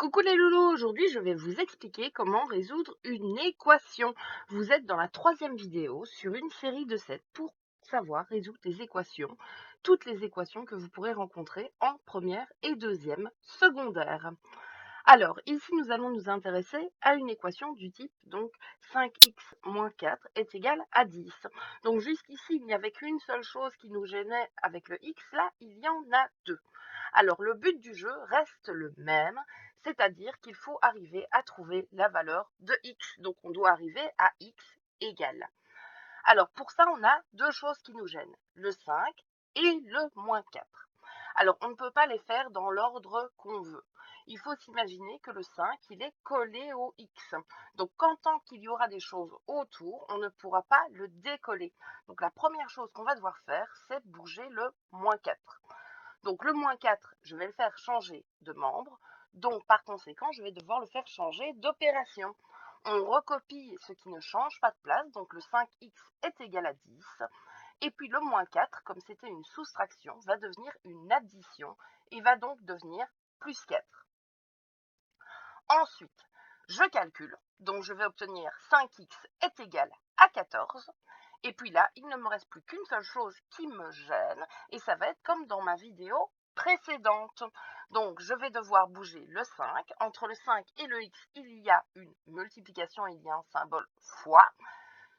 Coucou les loulous, aujourd'hui je vais vous expliquer comment résoudre une équation. Vous êtes dans la troisième vidéo sur une série de 7 pour savoir résoudre les équations, toutes les équations que vous pourrez rencontrer en première et deuxième secondaire. Alors ici nous allons nous intéresser à une équation du type donc 5x moins 4 est égal à 10. Donc jusqu'ici il n'y avait qu'une seule chose qui nous gênait avec le x, là il y en a deux. Alors, le but du jeu reste le même, c'est-à-dire qu'il faut arriver à trouver la valeur de x. Donc, on doit arriver à x égale. Alors, pour ça, on a deux choses qui nous gênent, le 5 et le moins 4. Alors, on ne peut pas les faire dans l'ordre qu'on veut. Il faut s'imaginer que le 5, il est collé au x. Donc, tant qu'il y aura des choses autour, on ne pourra pas le décoller. Donc, la première chose qu'on va devoir faire, c'est bouger le moins 4. Donc le moins 4, je vais le faire changer de membre. Donc par conséquent, je vais devoir le faire changer d'opération. On recopie ce qui ne change pas de place. Donc le 5x est égal à 10. Et puis le moins 4, comme c'était une soustraction, va devenir une addition et va donc devenir plus 4. Ensuite, je calcule. Donc je vais obtenir 5x est égal à 14. Et puis là, il ne me reste plus qu'une seule chose qui me gêne, et ça va être comme dans ma vidéo précédente. Donc, je vais devoir bouger le 5. Entre le 5 et le x, il y a une multiplication, il y a un symbole fois.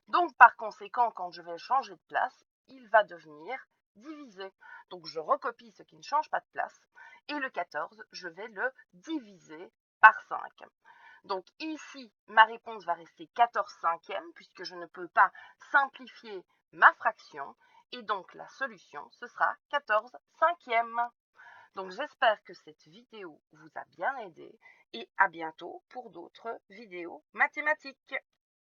Donc, par conséquent, quand je vais changer de place, il va devenir divisé. Donc, je recopie ce qui ne change pas de place. Et le 14, je vais le diviser par 5. Donc ici, ma réponse va rester 14 cinquièmes puisque je ne peux pas simplifier ma fraction. Et donc la solution, ce sera 14 cinquièmes. Donc j'espère que cette vidéo vous a bien aidé et à bientôt pour d'autres vidéos mathématiques.